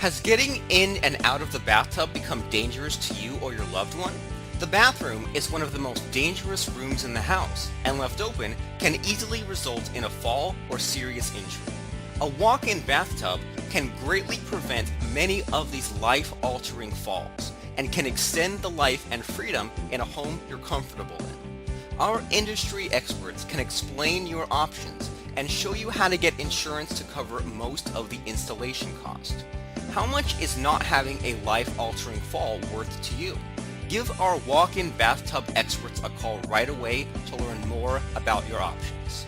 Has getting in and out of the bathtub become dangerous to you or your loved one? The bathroom is one of the most dangerous rooms in the house, and left open can easily result in a fall or serious injury. A walk-in bathtub can greatly prevent many of these life-altering falls, and can extend the life and freedom in a home you're comfortable in. Our industry experts can explain your options and show you how to get insurance to cover most of the installation cost. How much is not having a life-altering fall worth to you? Give our walk-in bathtub experts a call right away to learn more about your options.